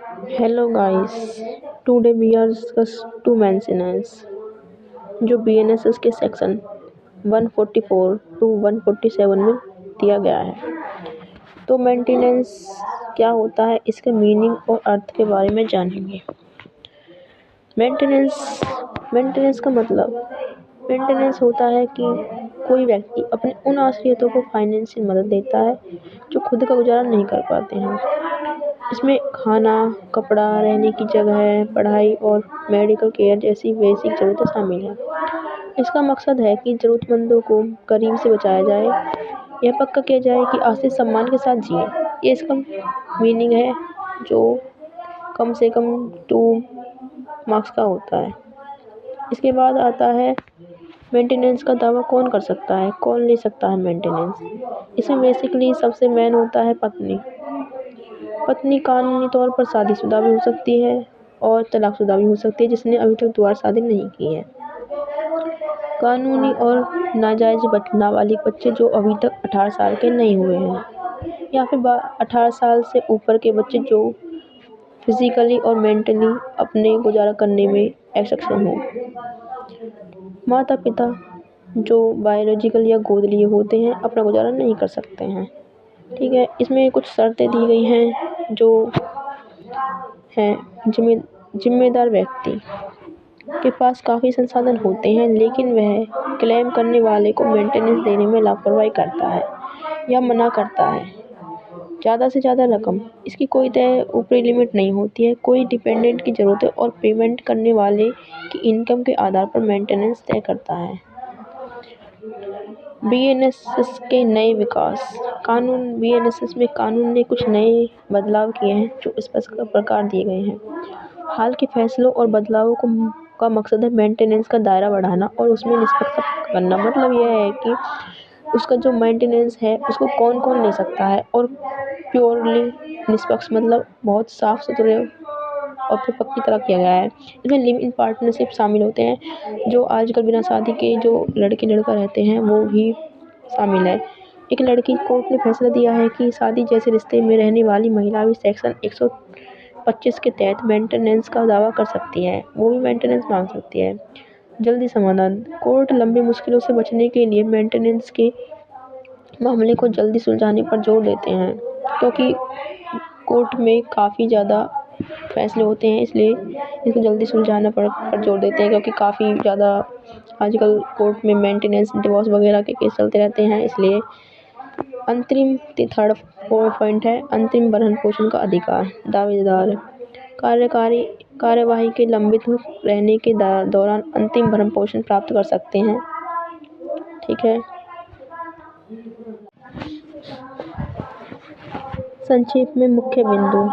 Hello guys, today we are discuss two maintenance जो BNSS के section 144 to 147 में दिया गया है। तो मेंटेनेंस क्या होता है, इसके मीनिंग और अर्थ के बारे में जानेंगे। मेंटेनेंस मेंटेनेंस का मतलब मेंटेनेंस होता है कि कोई व्यक्ति अपने उन आश्रितों को फाइनेंशियल मदद देता है जो खुद का गुजारा नहीं कर पाते हैं। इसमें खाना, कपड़ा, रहने की जगह, पढ़ाई और मेडिकल केयर जैसी बेसिक ज़रूरतें शामिल हैं। इसका मकसद है कि ज़रूरतमंदों को गरीब से बचाया जाए, यह पक्का किया जाए कि आश्रित सम्मान के साथ जिएँ। ये इसका मीनिंग है जो कम से कम 2 मार्क्स का होता है। इसके बाद आता है मेंटेनेंस का दावा कौन कर सकता है, कौन ले सकता है मेंटेनेंस। इसमें बेसिकली सबसे मेन होता है पत्नी। पत्नी कानूनी तौर पर शादीशुदा भी हो सकती है और तलाकशुदा भी हो सकती है जिसने अभी तक दोबारा शादी नहीं की है। कानूनी और नाजायज़ नाबालिग बच्चे जो अभी तक 18 साल के नहीं हुए हैं, या फिर 18 साल से ऊपर के बच्चे जो फिजिकली और मेंटली अपने गुजारा करने में असक्षम हो। माता पिता जो बायोलॉजिकल या गोद लिए होते हैं अपना गुजारा नहीं कर सकते हैं। ठीक है, इसमें कुछ शर्तें दी गई हैं जो हैं जिम्मेदार व्यक्ति के पास काफ़ी संसाधन होते हैं लेकिन वह क्लेम करने वाले को मेंटेनेंस देने में लापरवाही करता है या मना करता है। ज़्यादा से ज़्यादा रकम, इसकी कोई तय ऊपरी लिमिट नहीं होती है। कोई डिपेंडेंट की ज़रूरतें और पेमेंट करने वाले की इनकम के आधार पर मेंटेनेंस तय करता है। BNSS के नए विकास कानून BNSS में कानून ने कुछ नए बदलाव किए हैं जो स्पष्ट प्रकार दिए गए हैं। हाल के फैसलों और बदलावों का मकसद है मेंटेनेंस का दायरा बढ़ाना और उसमें निष्पक्षता करना। मतलब यह है कि उसका जो मेंटेनेंस है उसको कौन कौन ले सकता है और प्योरली निष्पक्ष मतलब बहुत साफ़ सुथरे और फिर पक्की तरह किया गया है। इसमें लिव इन पार्टनरशिप शामिल होते हैं, जो आजकल बिना शादी के जो लड़के लड़का रहते हैं वो भी शामिल है। एक लड़की कोर्ट ने फैसला दिया है कि शादी जैसे रिश्ते में रहने वाली महिला भी सेक्शन 125 के तहत मेंटेनेंस का दावा कर सकती है, वो भी मेंटेनेंस मांग सकती है। जल्दी समाधान, कोर्ट लंबी मुश्किलों से बचने के लिए मेंटेनेंस के मामले को जल्दी सुलझाने पर जोर देते हैं, क्योंकि कोर्ट में काफ़ी ज़्यादा फैसले होते हैं इसलिए इसको जल्दी सुलझाना पर जोर देते हैं, क्योंकि काफ़ी ज़्यादा आजकल कोर्ट में मेंटेनेंस डिवोर्स वगैरह के केस चलते रहते हैं। इसलिए अंतरिम थर्ड पॉइंट है अंतरिम भरण पोषण का अधिकार। दावेदार कार्यवाही के लंबित रहने के दौरान अंतिम भरण पोषण प्राप्त कर सकते हैं। ठीक है, संक्षेप में मुख्य बिंदु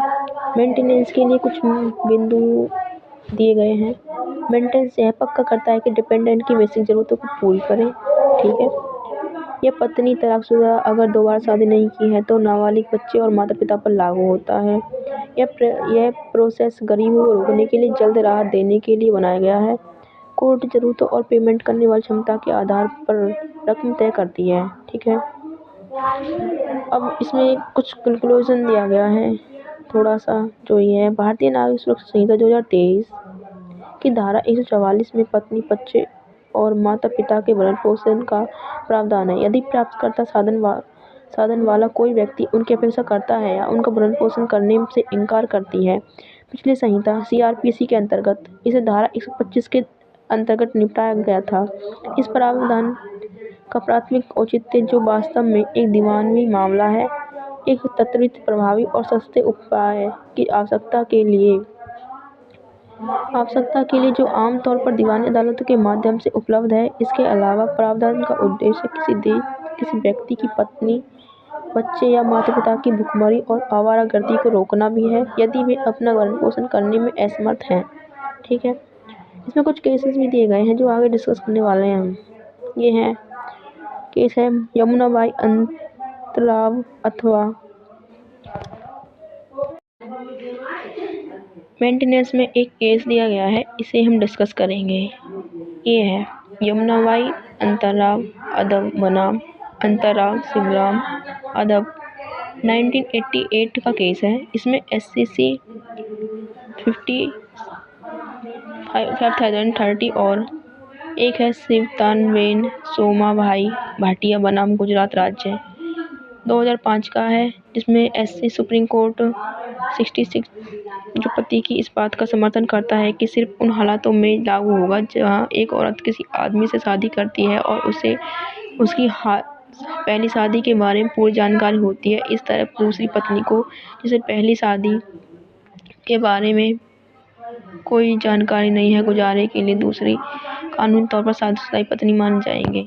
मेंटेनेंस के लिए कुछ बिंदु दिए गए हैं। मेंटेनेंस यह पक्का करता है कि डिपेंडेंट की बेसिक ज़रूरतों को पूरी करें। ठीक है, यह पत्नी तलाकशुदा अगर दोबारा शादी नहीं की है तो नाबालिग बच्चे और माता पिता पर लागू होता है। यह प्रोसेस गरीबी को रोकने के लिए जल्द राहत देने के लिए बनाया गया है। कोर्ट ज़रूरतों और पेमेंट करने वाली क्षमता के आधार पर रकम तय करती है। ठीक है, अब इसमें कुछ कंक्लूजन दिया गया है थोड़ा सा, जो ये है भारतीय नागरिक सुरक्षा संहिता 2023 की धारा 144 में पत्नी, बच्चे और माता पिता के भरण पोषण का प्रावधान है। यदि प्राप्तकर्ता साधन वाला कोई व्यक्ति उनकी अपेक्षा करता है या उनका भरण पोषण करने से इनकार करती है। पिछली संहिता CRPC के अंतर्गत इसे धारा 125 के अंतर्गत निपटाया गया था। इस प्रावधान का प्राथमिक औचित्य जो वास्तव में एक दीवानवी मामला है, एक त्वरित, प्रभावी और सस्ते उपाय की आवश्यकता के लिए जो आमतौर पर दीवानी अदालतों के माध्यम से उपलब्ध है। इसके अलावा प्रावधान का उद्देश्य किसी व्यक्ति की पत्नी, बच्चे या माता पिता की भुखमरी और आवारागर्दी को रोकना भी है यदि वे अपना भरण पोषण करने में असमर्थ हैं। ठीक है, इसमें कुछ केसेस भी दिए गए हैं जो आगे डिस्कस करने वाले हैं हम। ये हैं केस है यमुनाबाई अंतराव अथवा मेंटेनेंस में एक केस दिया गया है, इसे हम डिस्कस करेंगे। ये है यमुनाबाई अंतराव अदब बनाम अंतराव शिवराम अदब 1988 का केस है। इसमें SCC 5030 और एक है शिवतानवेन सोमाभाई भाटिया बनाम गुजरात राज्य 2005 का है, जिसमें एससी सुप्रीम कोर्ट 66 जो पति की इस बात का समर्थन करता है कि सिर्फ उन हालातों में लागू होगा जहां एक औरत किसी आदमी से शादी करती है और उसे उसकी पहली शादी के बारे में पूरी जानकारी होती है। इस तरह दूसरी पत्नी को जिसे पहली शादी के बारे में कोई जानकारी नहीं है, गुजारे के लिए दूसरी कानूनी तौर पर शादीशुदा पत्नी मानी जाएंगे।